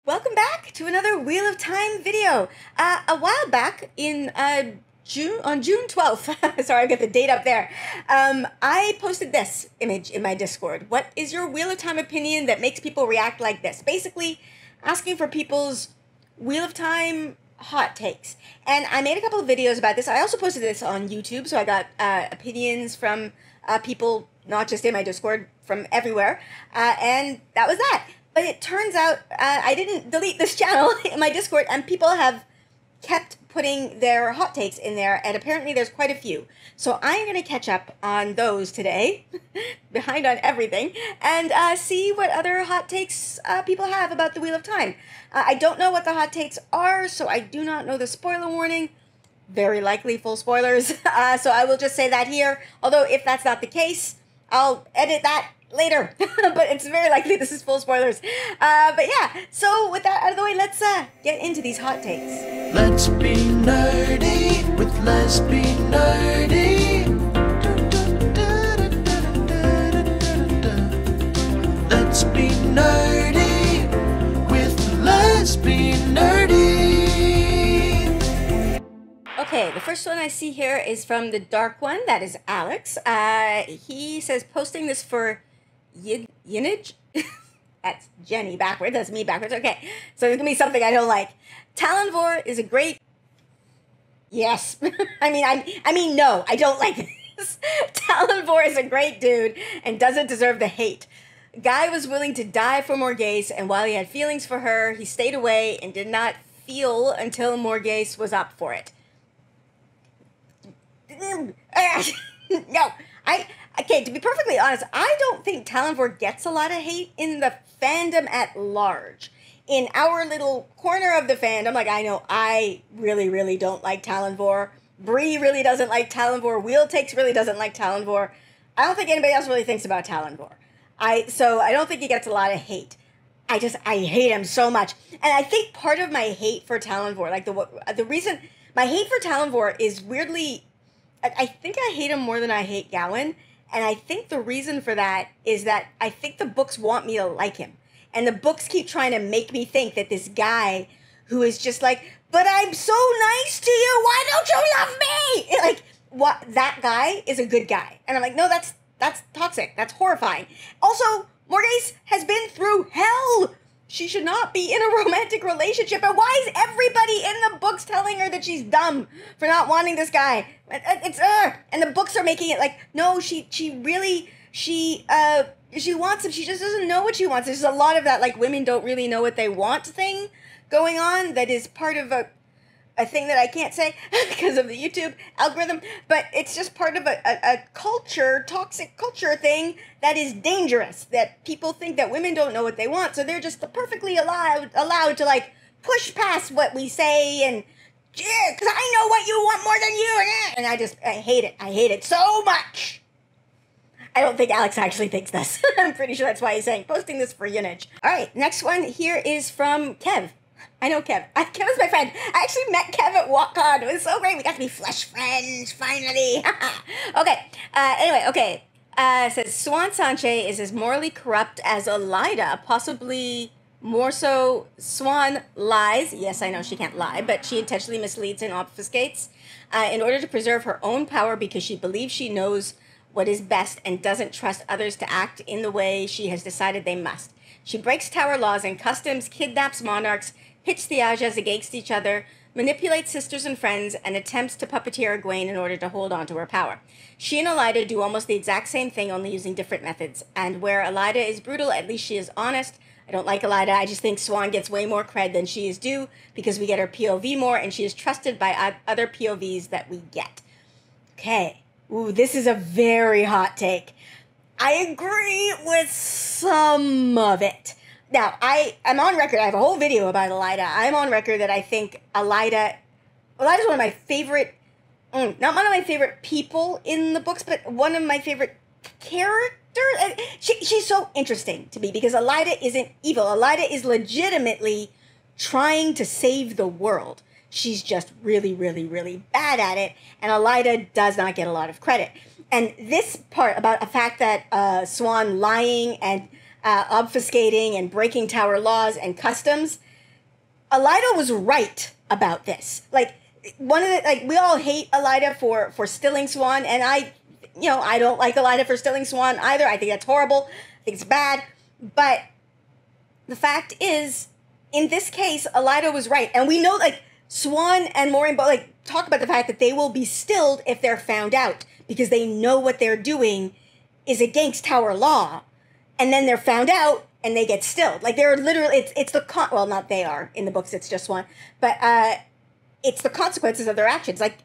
Welcome back to another Wheel of Time video. A while back in June 12th, sorry, I've got the date up there, I posted this image in my Discord. What is your Wheel of Time opinion that makes people react like this? Basically, asking for people's Wheel of Time hot takes. And I made a couple of videos about this. I also posted this on YouTube, so I got opinions from people, not just in my Discord, from everywhere. And that was that. But it turns out I didn't delete this channel in my Discord, and people have kept putting their hot takes in there, and apparently there's quite a few. So I'm going to catch up on those today, behind on everything, and see what other hot takes people have about the Wheel of Time. I don't know what the hot takes are, so I do not know the spoiler warning. Very likely full spoilers, so I will just say that here. Although if that's not the case, I'll edit that later, but it's very likely this is full spoilers. But yeah, so with that out of the way, let's get into these hot takes. Let's be nerdy with Let's Be Nerdy. Let's be nerdy with Let's Be Nerdy. Okay, the first one I see here is from the dark one. That is Alex. He says, posting this for Yinage? That's Jenny backwards. That's me backwards. Okay, so there's gonna be something I don't like. Talonvor is a great... Yes. I mean, no, I don't like this. Talonvor is a great dude and doesn't deserve the hate. Guy was willing to die for Morghese, and while he had feelings for her, he stayed away and did not feel until Morghese was up for it. No, okay, to be perfectly honest, I don't think Talonvor gets a lot of hate in the fandom at large. In our little corner of the fandom, like, I know I really, really don't like Talonvor. Bree really doesn't like Talonvor. Wheel Takes really doesn't like Talonvor. I don't think anybody else really thinks about Talonvor. So I don't think he gets a lot of hate. I hate him so much. And I think part of my hate for Talonvor, like the reason, my hate for Talonvor is weirdly, I think I hate him more than I hate Gawain. And I think the reason for that is that I think the books want me to like him. And the books keep trying to make me think that this guy who is just like, but I'm so nice to you, why don't you love me? Like, what, that guy is a good guy. And I'm like, no, that's toxic. That's horrifying. Also, Morghese has been through hell. She should not be in a romantic relationship. And why is everybody in the books telling her that she's dumb for not wanting this guy? And the books are making it like, no, she wants him. She just doesn't know what she wants. There's a lot of that, like, women don't really know what they want thing going on that is part of a thing that I can't say because of the YouTube algorithm, but it's just part of a culture, toxic culture thing that is dangerous, that people think that women don't know what they want, so they're just perfectly allowed to, like, push past what we say and, yeah, because I know what you want more than you, and I hate it. I hate it so much. I don't think Alex actually thinks this. I'm pretty sure that's why he's saying, posting this for Yinage. All right, next one here is from Kev. I know Kev. Kev is my friend. I actually met Kev at WoTTube. It was so great. We got to be flesh friends, finally. Okay. Anyway, okay. It says, Swan Sanche is as morally corrupt as Elida, possibly more so. Swan lies. Yes, I know she can't lie, but she intentionally misleads and obfuscates in order to preserve her own power because she believes she knows what is best and doesn't trust others to act in the way she has decided they must. She breaks tower laws and customs, kidnaps monarchs, pits the Ajas against each other, manipulates sisters and friends, and attempts to puppeteer Egwene in order to hold on to her power. She and Elida do almost the exact same thing, only using different methods. And where Elida is brutal, at least she is honest. I don't like Elida. I just think Swan gets way more cred than she is due because we get her POV more, and she is trusted by other POVs that we get. Okay. Ooh, this is a very hot take. I agree with some of it. Now, I'm on record. I have a whole video about Elida. I'm on record that I think Elida's one of my favorite, not one of my favorite people in the books, but one of my favorite characters. She's so interesting to me because Elida isn't evil. Elida is legitimately trying to save the world. She's just really, really, really bad at it, and Elida does not get a lot of credit. And this part about the fact that Swan lying and obfuscating and breaking tower laws and customs, Aleida was right about this. Like, one of the, like, we all hate Aleida for stilling Swan, and I don't like Aleida for stilling Swan either. I think that's horrible. I think it's bad. But the fact is, in this case, Aleida was right. And we know, like, Swan and Maureen both, like, talk about the fact that they will be stilled if they're found out, because they know what they're doing is against our law. And then they're found out, and they get stilled. Like, they're literally, it's the, well, not they are, in the books, it's just Swan. But it's the consequences of their actions. Like,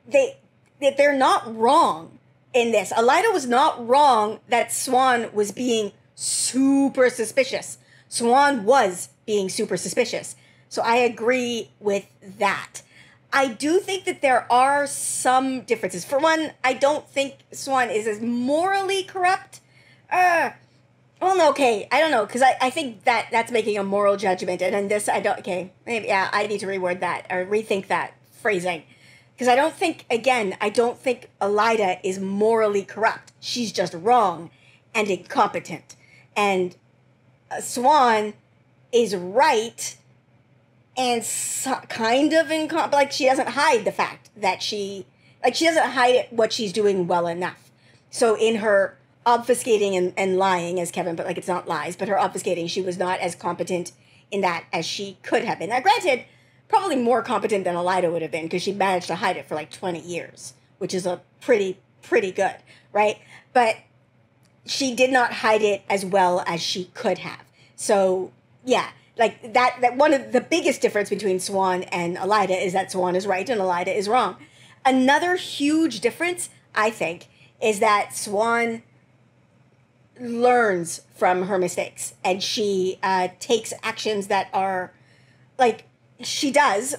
they're not wrong in this. Aleida was not wrong that Swan was being super suspicious. Swan was being super suspicious. So I agree with that. I do think that there are some differences. For one, I don't think Swan is as morally corrupt. Well, no, okay, I don't know, because I think that's making a moral judgment, and in this, I don't, okay, maybe, yeah, I need to reword that, or rethink that phrasing, because I don't think Aleida is morally corrupt. She's just wrong and incompetent, and Swan is right and kind of incompetent. Like, she doesn't hide the fact that she doesn't hide what she's doing well enough. So in her obfuscating and lying, as Kevin, but like, it's not lies, but her obfuscating, she was not as competent in that as she could have been. Now, granted, probably more competent than Aleida would have been, because she managed to hide it for like 20 years, which is a pretty good, right? But she did not hide it as well as she could have. So yeah, like that one of the biggest difference between Swan and Aleida is that Swan is right and Aleida is wrong. Another huge difference, I think, is that Swan learns from her mistakes, and she takes actions that are, like, she does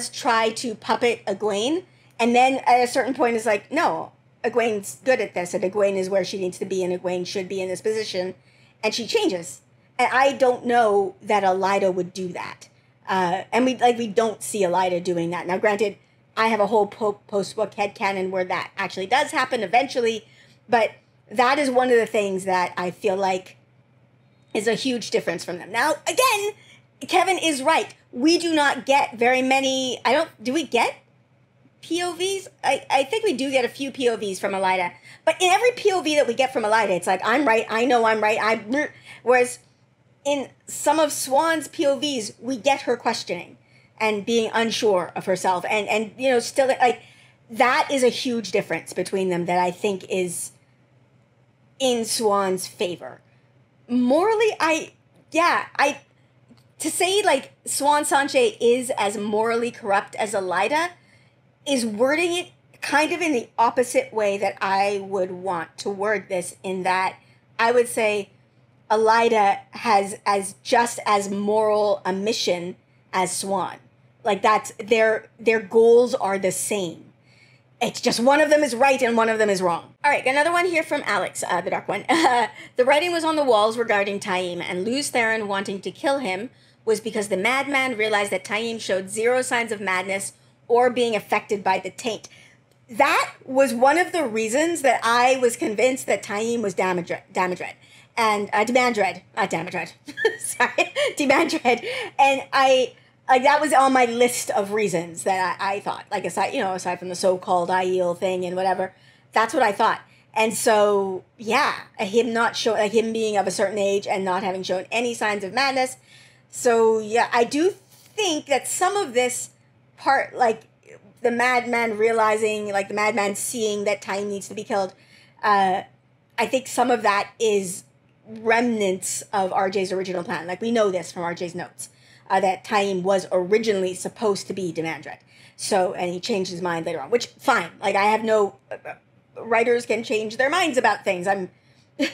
try to puppet Egwene, and then at a certain point is like, no, Egwene's good at this, and Egwene is where she needs to be, and Egwene should be in this position, and she changes. And I don't know that Aleida would do that. And we don't see Aleida doing that. Now, granted, I have a whole post-book headcanon where that actually does happen eventually, but that is one of the things that I feel like is a huge difference from them. Now, again, Kevin is right. We do not get very many, do we get POVs? I think we do get a few POVs from Aleida. But in every POV that we get from Aleida, it's like, I'm right, I know I'm right, whereas in some of Swan's POVs, we get her questioning and being unsure of herself, and still, like, that is a huge difference between them that I think is in Swan's favor. Morally, to say, like, Swan Sanche is as morally corrupt as Aleida is wording it kind of in the opposite way that I would want to word this, in that I would say Aleida has just as moral a mission as Swan. Like, that's their goals are the same. It's just one of them is right and one of them is wrong. All right, another one here from Alex, the dark one. The writing was on the walls regarding Taim, and Luz Theron wanting to kill him was because the madman realized that Taim showed zero signs of madness or being affected by the taint. That was one of the reasons that I was convinced that Taim was Damodred. And Demandred, not Damodred. Sorry, Demandred. And that was on my list of reasons that I thought, like, aside from the so-called Aiel thing and whatever, that's what I thought. And so, yeah, him him being of a certain age and not having shown any signs of madness. So, yeah, I do think that some of this part, like, the madman realizing, like, the madman seeing that Taim needs to be killed, I think some of that is remnants of RJ's original plan. Like, we know this from RJ's notes. That Taim was originally supposed to be Demandred. So, and he changed his mind later on, which, fine. Like, I have no, writers can change their minds about things.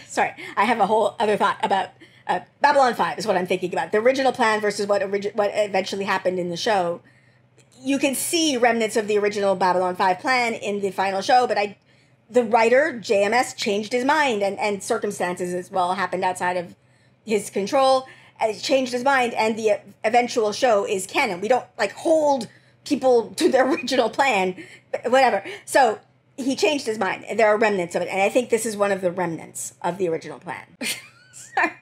Sorry, I have a whole other thought about, Babylon 5 is what I'm thinking about. The original plan versus what eventually happened in the show. You can see remnants of the original Babylon 5 plan in the final show, but the writer, JMS, changed his mind, and circumstances as well happened outside of his control. Changed his mind, and the eventual show is canon. We don't, like, hold people to their original plan, whatever. So he changed his mind, and there are remnants of it, and I think this is one of the remnants of the original plan. Sorry.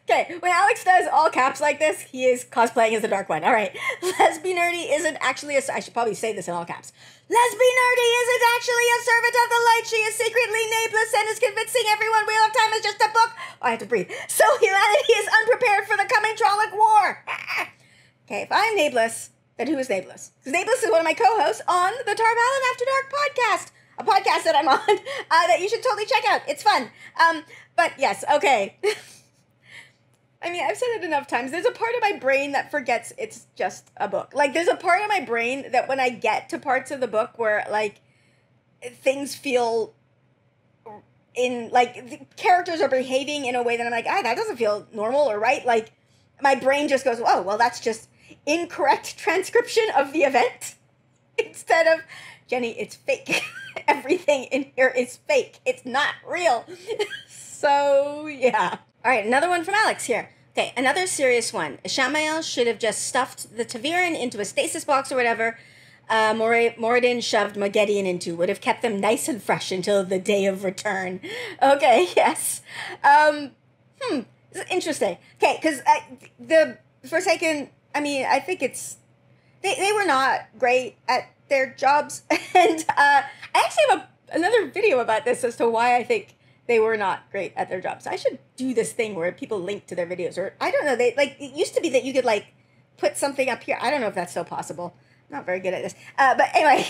Okay, when Alex does all caps like this, he is cosplaying as the Dark One. All right. Lesbian Nerdy isn't actually a... I should probably say this in all caps. Lesbian Nerdy isn't actually a servant of the light. She is secretly nameless and is convincing everyone Wheel of Time is just a book. Oh, I have to breathe. So humanity is unprepared for the coming Trolloc War. Okay, if I'm Nameless, then who is Nameless? Because Nameless is one of my co-hosts on the Tarvalin After Dark podcast. A podcast that I'm on that you should totally check out. It's fun. But yes, okay. I mean, I've said it enough times. There's a part of my brain that forgets it's just a book. Like, there's a part of my brain that when I get to parts of the book where, like, things feel in, like, the characters are behaving in a way that I'm like, that doesn't feel normal or right. Like, my brain just goes, oh, well, that's just incorrect transcription of the event. Instead of, Jenny, it's fake. Everything in here is fake. It's not real. So, yeah. All right, another one from Alex here. Okay, another serious one. Ishamael should have just stuffed the Taviran into a stasis box or whatever Moradin shoved Moghedien into. Would have kept them nice and fresh until the day of return. Okay, yes. This is interesting. Okay, because the Forsaken, I mean, I think it's... They were not great at their jobs. And I actually have another video about this as to why I think they were not great at their jobs. I should do this thing where people link to their videos, or I don't know. They like it used to be that you could like put something up here. I don't know if that's still possible. I'm not very good at this. But anyway,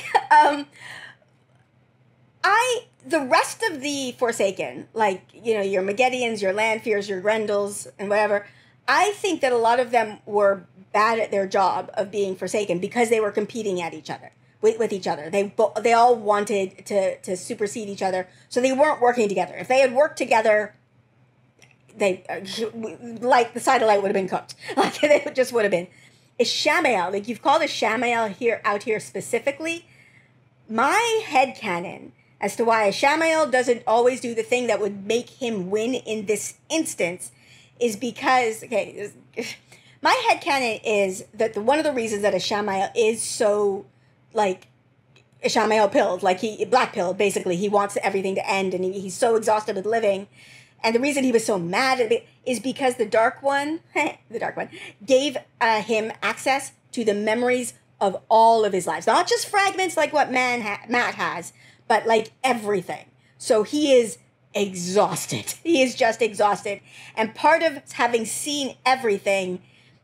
the rest of the Forsaken, like your Moghediens, your Lanfears, your Grendels, and whatever. I think that a lot of them were bad at their job of being Forsaken because they were competing at each other. With each other. They all wanted to supersede each other, so they weren't working together. If they had worked together, they like the side of light would have been cooked. Like they just would have been. Ishamael, like you've called Ishamael out here specifically. My headcanon as to why Ishamael doesn't always do the thing that would make him win in this instance is because my headcanon is that one of the reasons that Ishamael is so like Ishamael pilled, like he black pilled, basically. He wants everything to end and he's so exhausted with living. And the reason he was so mad at it is because the Dark One, gave him access to the memories of all of his lives. Not just fragments like what Matt has, but like everything. So he is exhausted. He is just exhausted. And part of having seen everything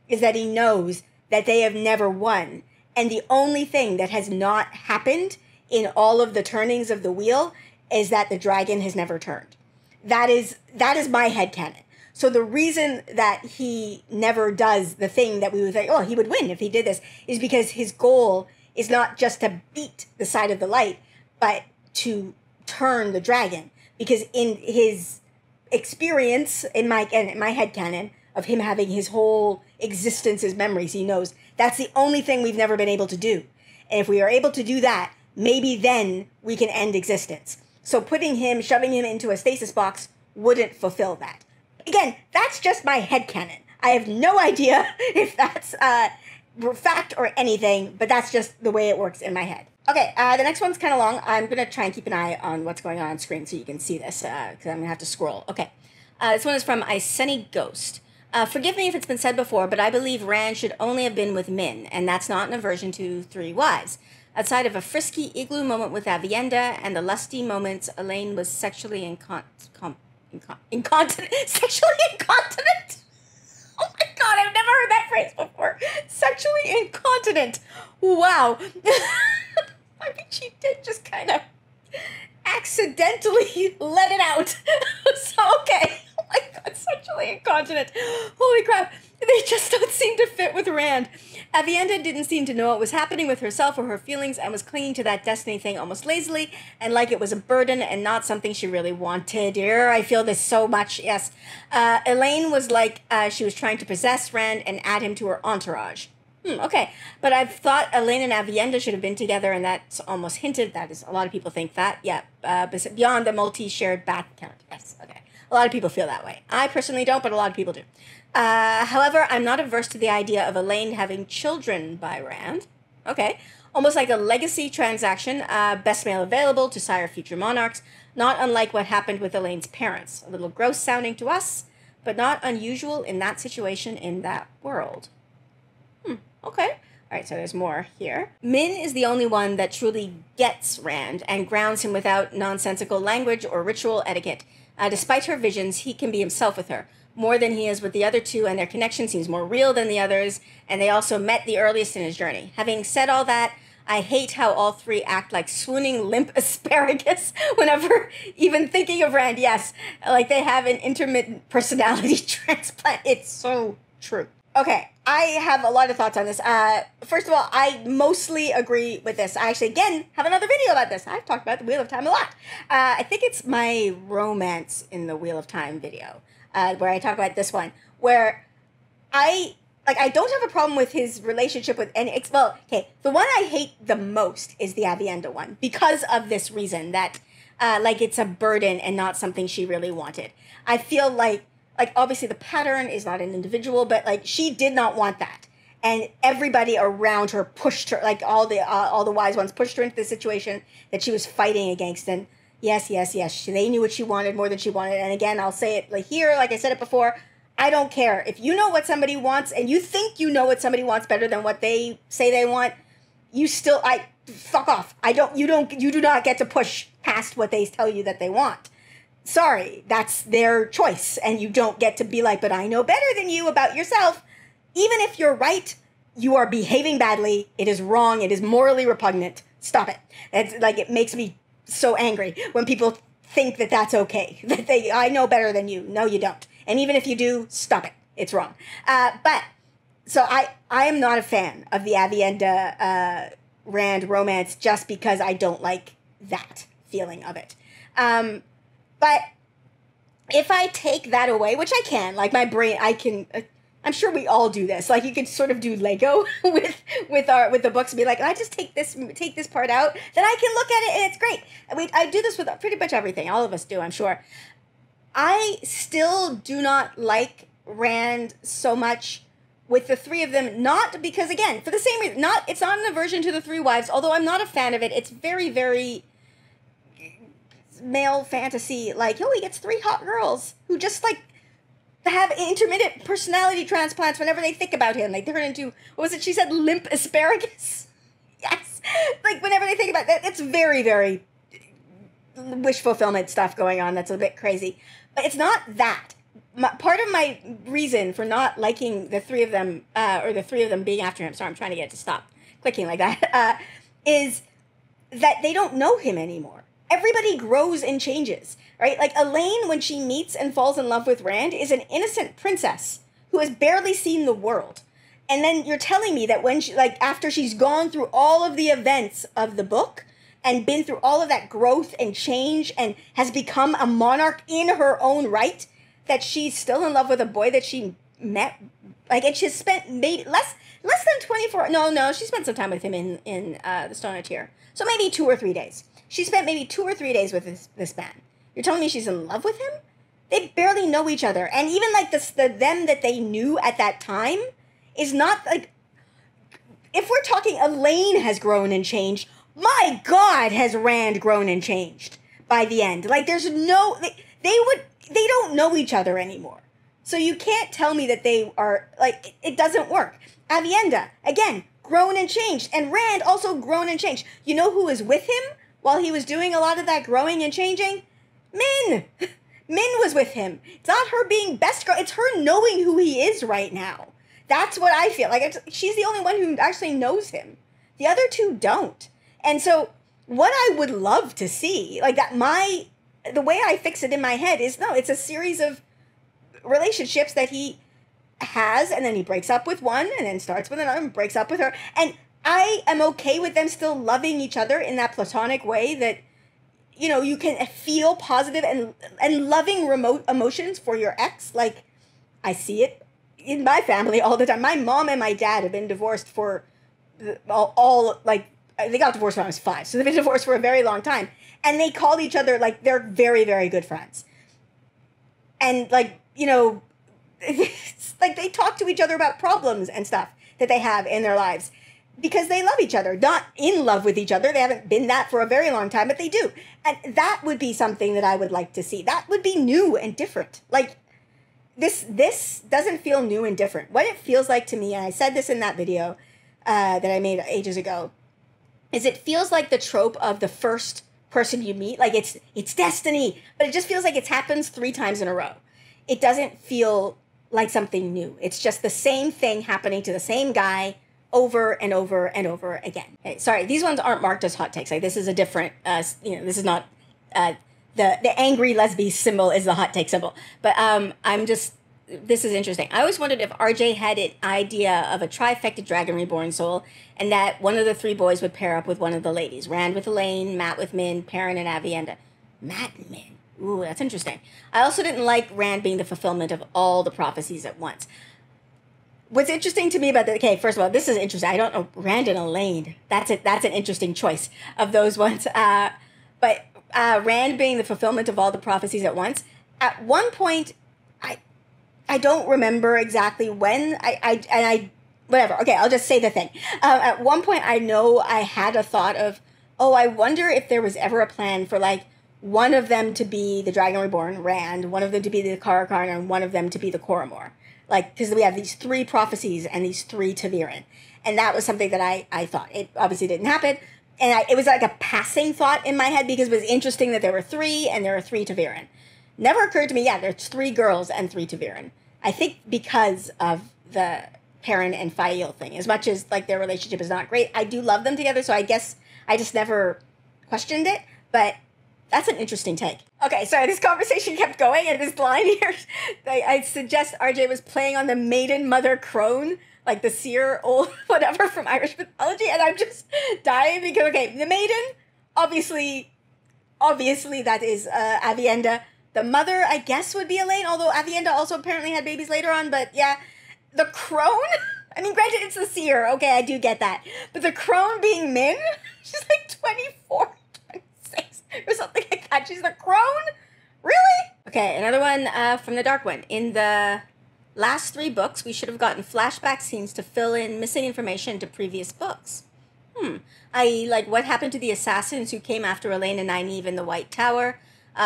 is that he knows that they have never won. And the only thing that has not happened in all of the turnings of the wheel is that the dragon has never turned. That is my headcanon. So the reason that he never does the thing that we would think, he would win if he did this, is because his goal is not just to beat the side of the light, but to turn the dragon. Because in his experience, in my headcanon, of him having his whole existence as memories, he knows that's the only thing we've never been able to do. And if we are able to do that, maybe then we can end existence. So shoving him into a stasis box wouldn't fulfill that. Again, that's just my headcanon. I have no idea if that's fact or anything, but that's just the way it works in my head. Okay, the next one's kind of long. I'm going to try and keep an eye on what's going on screen so you can see this, because I'm going to have to scroll. Okay, this one is from Iceni Ghost. Forgive me if it's been said before, but I believe Rand should only have been with Min, and that's not an aversion to Three Wives. Outside of a frisky igloo moment with Avienda and the lusty moments, Elaine was sexually incontinent. Sexually incontinent? Oh my god, I've never heard that phrase before. Sexually incontinent. Wow. I mean, she did just kind of accidentally let it out. So, okay. Oh my god, sexually incontinent. Holy crap. They just don't seem to fit with Rand. Avienda didn't seem to know what was happening with herself or her feelings and was clinging to that destiny thing almost lazily and like it was a burden and not something she really wanted. I feel this so much, yes. Elaine was like she was trying to possess Rand and add him to her entourage. Okay, but I've thought Elaine and Avienda should have been together, and that's almost hinted. That is, a lot of people think that. Yeah, beyond the multi-shared bath count. Yes, okay. A lot of people feel that way. I personally don't, but a lot of people do. However, I'm not averse to the idea of Elaine having children by Rand. Okay, almost like a legacy transaction, best male available to sire future monarchs, not unlike what happened with Elaine's parents. A little gross sounding to us, but not unusual in that situation in that world. Okay. All right, so there's more here. Min is the only one that truly gets Rand and grounds him without nonsensical language or ritual etiquette. Despite her visions, he can be himself with her, more than he is with the other two, and their connection seems more real than the others, and they also met the earliest in his journey. Having said all that, I hate how all three act like swooning limp asparagus whenever even thinking of Rand. Yes, like they have an intermittent personality transplant. It's so true. Okay, I have a lot of thoughts on this. First of all, I mostly agree with this. I actually, again, have another video about this. I've talked about the Wheel of Time a lot. I think it's my romance in the Wheel of Time video, where I talk about this one, where I don't have a problem with his relationship with any, well, okay, the one I hate the most is the Aviendha one, because of this reason, that, like, it's a burden and not something she really wanted. I feel like, obviously the pattern is not an individual, but, like, she did not want that. And everybody around her pushed her, like, all the wise ones pushed her into the situation that she was fighting against. And yes, they knew what she wanted more than she wanted. And again, I'll say it like here, like I said it before, I don't care. If you know what somebody wants and you think you know what somebody wants better than what they say they want, you still, fuck off. You do not get to push past what they tell you that they want. Sorry, that's their choice. And you don't get to be like, but I know better than you about yourself. Even if you're right, you are behaving badly. It is wrong. It is morally repugnant. Stop it. It's like, it makes me so angry when people think that that's okay. That I know better than you. No, you don't. And even if you do, stop it. It's wrong. But, so I am not a fan of the Aviendha Rand romance just because I don't like that feeling of it. But if I take that away, which I can, like my brain, I'm sure we all do this. Like you could sort of do Lego with the books and be like, I just take this part out, then I can look at it and it's great. I do this with pretty much everything. All of us do, I'm sure. I still do not like Rand so much with the three of them, not because, again, for the same reason, it's not an aversion to the three wives, although I'm not a fan of it. It's very, very male fantasy, like, he gets three hot girls who just, like, have intermittent personality transplants whenever they think about him. They turn into, what was it she said, limp asparagus? Yes. Like, whenever they think about that, it's very, very wish fulfillment stuff going on that's a bit crazy. But it's not that. Part of my reason for not liking the three of them, or the three of them being after him, sorry, I'm trying to get it to stop clicking like that, is that they don't know him anymore. Everybody grows and changes, right? Like Elaine, when she meets and falls in love with Rand, is an innocent princess who has barely seen the world. And then you're telling me that when she, like, after she's gone through all of the events of the book and been through all of that growth and change and has become a monarch in her own right, that she's still in love with a boy that she met, like, and she's spent maybe less than 24, no, she spent some time with him in the Stone of Tear. So maybe 2 or 3 days. She spent maybe 2 or 3 days with this man. You're telling me she's in love with him? They barely know each other. And even, like, the them that they knew at that time is not, like, if we're talking Elaine has grown and changed, my God, has Rand grown and changed by the end. Like, there's no, they don't know each other anymore. So you can't tell me that they are, like, it doesn't work. Aviendha, again, grown and changed. And Rand also grown and changed. You know who was with him while he was doing a lot of that growing and changing? Min. Min was with him. It's not her being best girl. It's her knowing who he is right now. That's what I feel. Like, she's the only one who actually knows him. The other two don't. And so what I would love to see, like, that the way I fix it in my head is, no, it's a series of relationships that he has, and then he breaks up with one, and then starts with another, and breaks up with her. And I am okay with them still loving each other in that platonic way that, you know, you can feel positive and loving remote emotions for your ex. Like, I see it in my family all the time. My mom and my dad have been divorced for all like, they got divorced when I was 5, so they've been divorced for a very long time. And they call each other, like, they're very, very good friends. And, like, you know, it's like they talk to each other about problems and stuff that they have in their lives because they love each other. Not in love with each other. They haven't been that for a very long time, but they do. And that would be something that I would like to see. That would be new and different. Like, this doesn't feel new and different. What it feels like to me, and I said this in that video that I made ages ago, is it feels like the trope of the first person you meet, like it's destiny, but it just feels like it happens 3 times in a row. It doesn't feel like something new. It's just the same thing happening to the same guy over and over and over again. Okay, sorry, these ones aren't marked as hot takes. Like, this is a different, this is not, the angry lesbian symbol is the hot take symbol. But this is interesting. I always wondered if RJ had an idea of a trifecta Dragon Reborn soul, and that one of the 3 boys would pair up with one of the ladies. Rand with Elaine, Matt with Min, Perrin and Avienda. Matt and Min. Ooh, that's interesting. I also didn't like Rand being the fulfillment of all the prophecies at once. What's interesting to me about okay, first of all, this is interesting. I don't know, Rand and Elaine. That's an interesting choice of those ones. But Rand being the fulfillment of all the prophecies at once. At one point, I don't remember exactly when. Whatever. Okay, I'll just say the thing. At one point, I know I had a thought of, oh, I wonder if there was ever a plan for, like, one of them to be the Dragon Reborn, Rand, one of them to be the Karakar, and one of them to be the Koromor. Like, because we have these 3 prophecies and these 3 ta'veren. And that was something that I thought. It obviously didn't happen. And it was like a passing thought in my head because it was interesting that there were 3 and there were 3 ta'veren. Never occurred to me, yeah, there's 3 girls and 3 ta'veren. I think because of the Perrin and Fael thing. As much as, like, their relationship is not great, I do love them together, so I guess I just never questioned it. But that's an interesting take. Okay, sorry, this conversation kept going, and this line here, I suggest RJ was playing on the maiden mother crone, like the seer old whatever from Irish mythology, and I'm just dying because, okay, the maiden, obviously that is Avienda. The mother, I guess, would be Elaine, although Avienda also apparently had babies later on, but yeah. The crone? I mean, granted, it's the seer. Okay, I do get that. But the crone being Min? She's like 24, 26, or something like that. She's the crone? Really? Okay, another one from the Dark One. In the last 3 books, we should have gotten flashback scenes to fill in missing information to previous books. I.e., like, what happened to the assassins who came after Elaine and Nynaeve in the White Tower?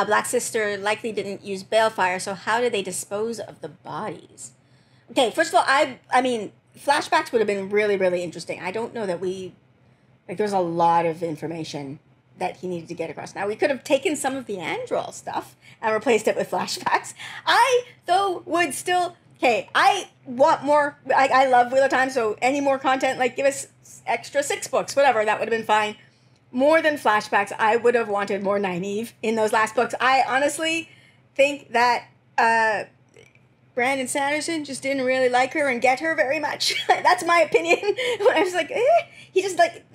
Black Sister likely didn't use balefire, so how did they dispose of the bodies? Okay, first of all, I mean, flashbacks would have been really, really interesting. I don't know that there's a lot of information that he needed to get across. Now, we could have taken some of the Androl stuff and replaced it with flashbacks. I, though, would still, I want more. I love Wheel of Time, so any more content, like, give us extra 6 books, whatever, that would have been fine. More than flashbacks, I would have wanted more Nynaeve in those last books. I honestly think that Brandon Sanderson just didn't really like her and get her very much. That's my opinion. When I was like, he just, like,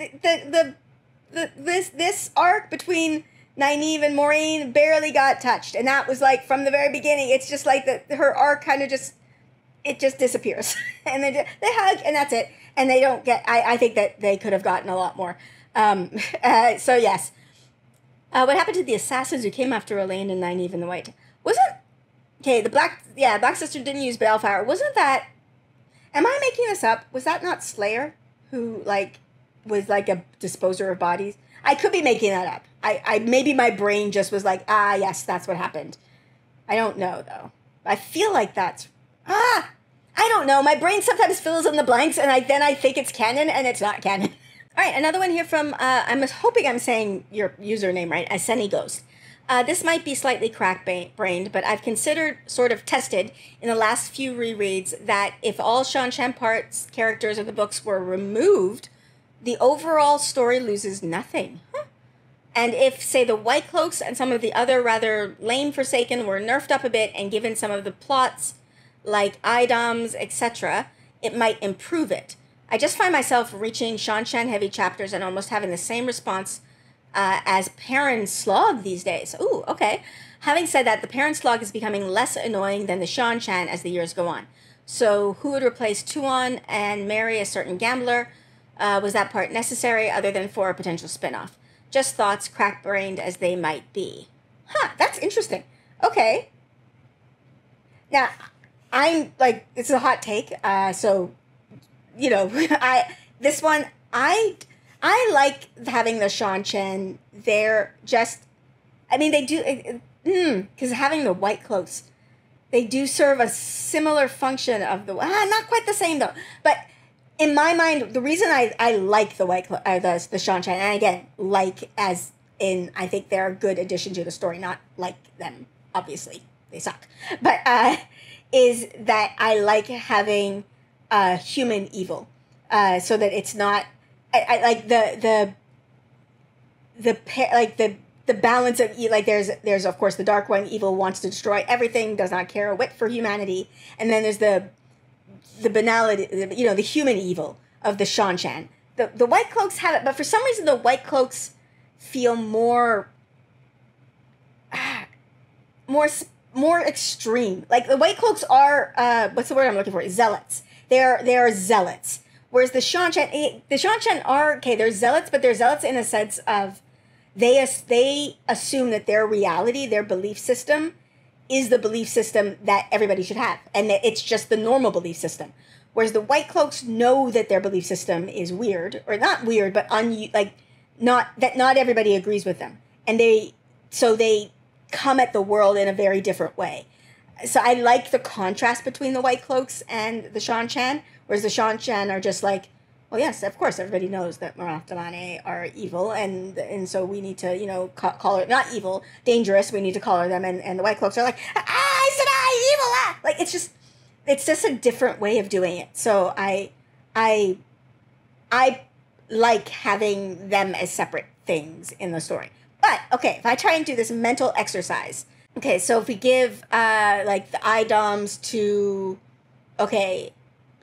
this arc between Nynaeve and Maureen barely got touched, and that was, like, from the very beginning. It's just like her arc kind of just disappears, and they hug, and that's it. And they don't get. I think that they could have gotten a lot more. So yes. What happened to the assassins who came after Elaine and Nynaeve in the White? The Black Sister didn't use balefire. Wasn't that? Am I making this up? Was that not Slayer, who, like, was like a disposer of bodies? I could be making that up. I maybe my brain just was like, yes, that's what happened. I don't know though. I feel like that's I don't know. My brain sometimes fills in the blanks, and then I think it's canon, and it's not canon. All right, another one here from, I'm hoping I'm saying your username right, Aseni Ghost. This might be slightly crack-brained, but I've considered, sort of tested, in the last few rereads, that if all Sean Champart's characters of the books were removed, the overall story loses nothing. And if, say, the White Cloaks and some of the other rather lame Forsaken were nerfed up a bit and given some of the plots, like Idoms, etc., it might improve it. I just find myself reaching Shan heavy chapters and almost having the same response as Perrin Slog these days. Ooh, okay. Having said that, the Perrin Slog is becoming less annoying than the Shan as the years go on. So who would replace Tuon and marry a certain gambler? Was that part necessary other than for a potential spin-off? Just thoughts, crack-brained as they might be. That's interesting. Okay. Now, I'm, like, this is a hot take, so, you know, this one, I like having the Shan Chen. They're just, I mean, they do, because having the White Cloaks, they do serve a similar function of the not quite the same though, but in my mind, the reason I like the the Shanshan, and again, like as in I think they're a good addition to the story, not like them, obviously they suck, but is that I like having human evil, so that it's not I like the balance of like there's of course the Dark One, evil, wants to destroy everything, does not care a whit for humanity, and then there's the banality, the human evil of the Shanshan. The White Cloaks have it, but for some reason the White Cloaks feel more extreme. Like the White Cloaks are what's the word I'm looking for? Zealots. They are zealots. Whereas the Shanshan are okay. They're zealots, but they're zealots in a sense of they assume that their reality, their belief system, is the belief system that everybody should have, and that it's just the normal belief system. Whereas the White Cloaks know that their belief system is weird, or not weird, but not everybody agrees with them, and they come at the world in a very different way. So I like the contrast between the White Cloaks and the Shanshan, whereas the Shanshan are just like, well, yes, of course, everybody knows that Marathmane are evil, and so we need to, call her, not evil, dangerous, we need to call her them, and the White Cloaks are like, I said evil, Like, it's just a different way of doing it. So I like having them as separate things in the story. But, okay, if I try and do this mental exercise, okay, so if we give, the idoms to,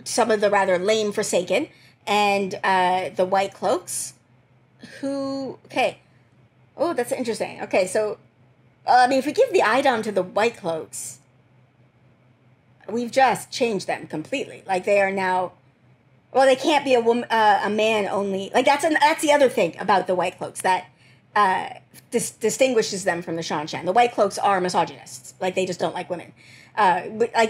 some of the rather lame Forsaken, and the White Cloaks, that's interesting. Okay, so, if we give the idom to the White Cloaks, we've just changed them completely. Like, they are now, well, they can't be a man only. Like, that's the other thing about the White Cloaks that distinguishes them from the Shanshan. The White Cloaks are misogynists. Like, they just don't like women.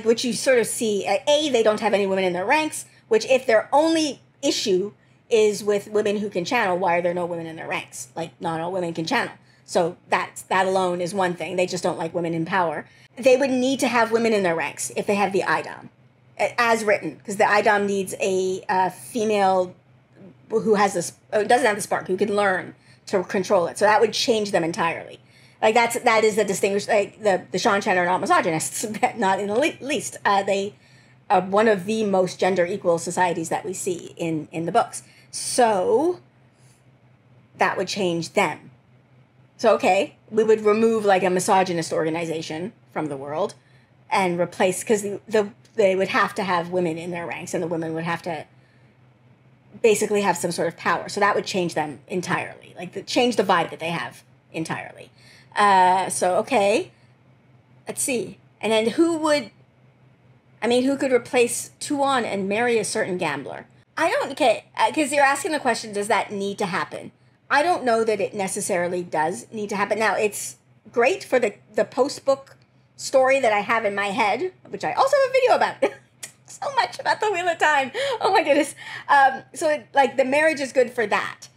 Which you sort of see, they don't have any women in their ranks, which if their only issue is with women who can channel, why are there no women in their ranks? Like, not all women can channel. So that alone is one thing. They just don't like women in power. They would need to have women in their ranks if they have the idom, as written, because the idom needs a female who has doesn't have the spark, who can learn to control it. So that would change them entirely. Like, that is the distinguished, like, the Shanshan are not misogynists, not in the least. They are one of the most gender equal societies that we see in the books. So that would change them. So, okay, we would remove, like, a misogynist organization from the world and replace, because they would have to have women in their ranks, and the women would have to basically have some sort of power. So that would change them entirely, like, change the vibe that they have entirely. Okay, let's see. And then who could replace Tuon and marry a certain gambler? Because you're asking the question, does that need to happen? I don't know that it necessarily does need to happen. Now, it's great for the post-book story that I have in my head, which I also have a video about. So much about the Wheel of Time. Oh my goodness. The marriage is good for that.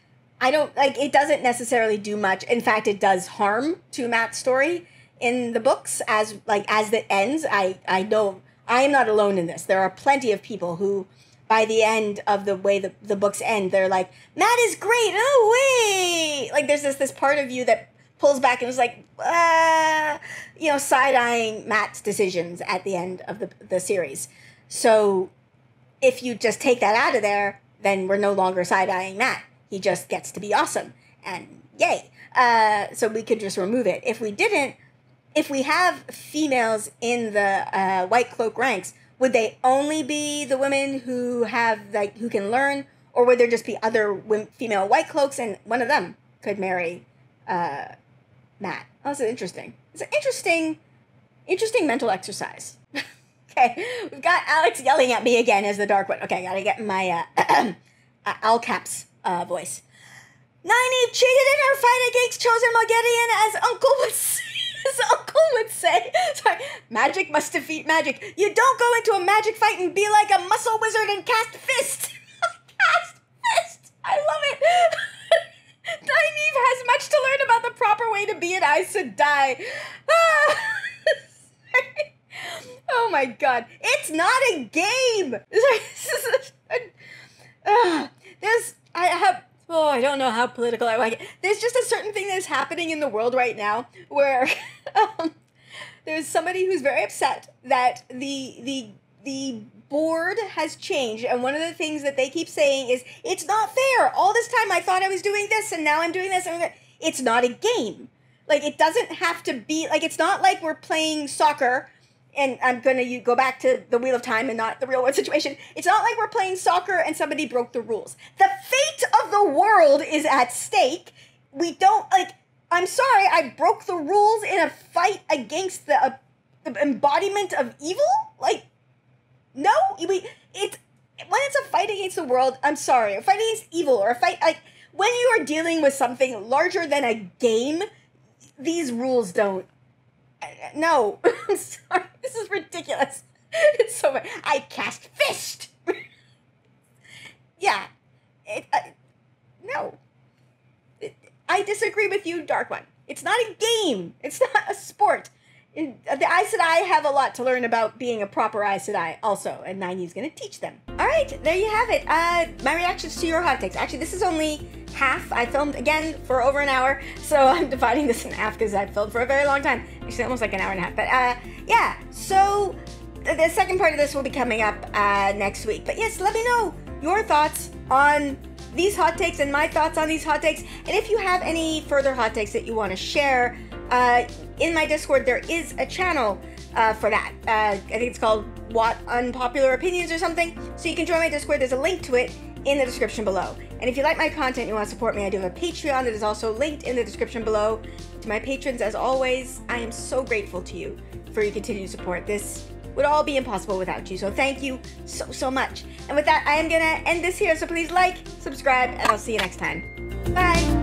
It doesn't necessarily do much. In fact, it does harm to Matt's story in the books as it ends. I know I am not alone in this. There are plenty of people who, by the end of the way the books end, they're like, Matt is great. Oh, wait. Like, there's this part of you that pulls back and is like, side-eyeing Matt's decisions at the end of the series. So if you just take that out of there, then we're no longer side-eyeing Matt. He just gets to be awesome, and yay. So we could just remove it. If we didn't, if we have females in the White Cloak ranks, would they only be the women who who can learn, or would there just be other female White Cloaks, and one of them could marry Matt? Oh, this is interesting. It's an interesting mental exercise. Okay, we've got Alex yelling at me again as the Dark One. Okay, I gotta get my all caps voice. Nynaeve cheated in her fight against Chosen Moghedien, as Uncle would say. Sorry, magic must defeat magic. You don't go into a magic fight and be like a muscle wizard and cast fist. Cast fist. I love it. Nynaeve has much to learn about the proper way to be an Aes Sedai. my god. It's not a game! I don't know how political I like it. There's just a certain thing that is happening in the world right now where there's somebody who's very upset that the board has changed, and one of the things that they keep saying is, it's not fair. All this time I thought I was doing this, and now I'm doing this. It's not a game. Like, it doesn't have to be, like, it's not like we're playing soccer, and I'm going to go back to the Wheel of Time and not the real world situation. It's not like we're playing soccer and somebody broke the rules. The fate of the world is at stake. We don't, like, I'm sorry, I broke the rules in a fight against the embodiment of evil? Like, no, when it's a fight against the world, I'm sorry, a fight against evil, or a fight, like, when you are dealing with something larger than a game, these rules don't, no, I'm sorry, this is ridiculous. It's so bad. I cast fist. Yeah, no. I disagree with you, Dark One. It's not a game. It's not a sport. The Aes Sedai have a lot to learn about being a proper Aes Sedai also, and Nynaeve's going to teach them. All right, there you have it. My reactions to your hot takes. Actually, this is only half. I filmed, again, for over an hour, so I'm dividing this in half because I've filmed for a very long time. Actually, almost like an hour and a half. But, yeah, so the second part of this will be coming up next week. But, yes, let me know your thoughts on these hot takes and my thoughts on these hot takes. And if you have any further hot takes that you want to share, in my Discord, there is a channel for that. I think it's called What Unpopular Opinions or something. So you can join my Discord. There's a link to it in the description below. And if you like my content and you want to support me, I do have a Patreon that is also linked in the description below. To my patrons, as always, I am so grateful to you for your continued support. This would all be impossible without you. So thank you so, so much. And with that, I am going to end this here. So please like, subscribe, and I'll see you next time. Bye.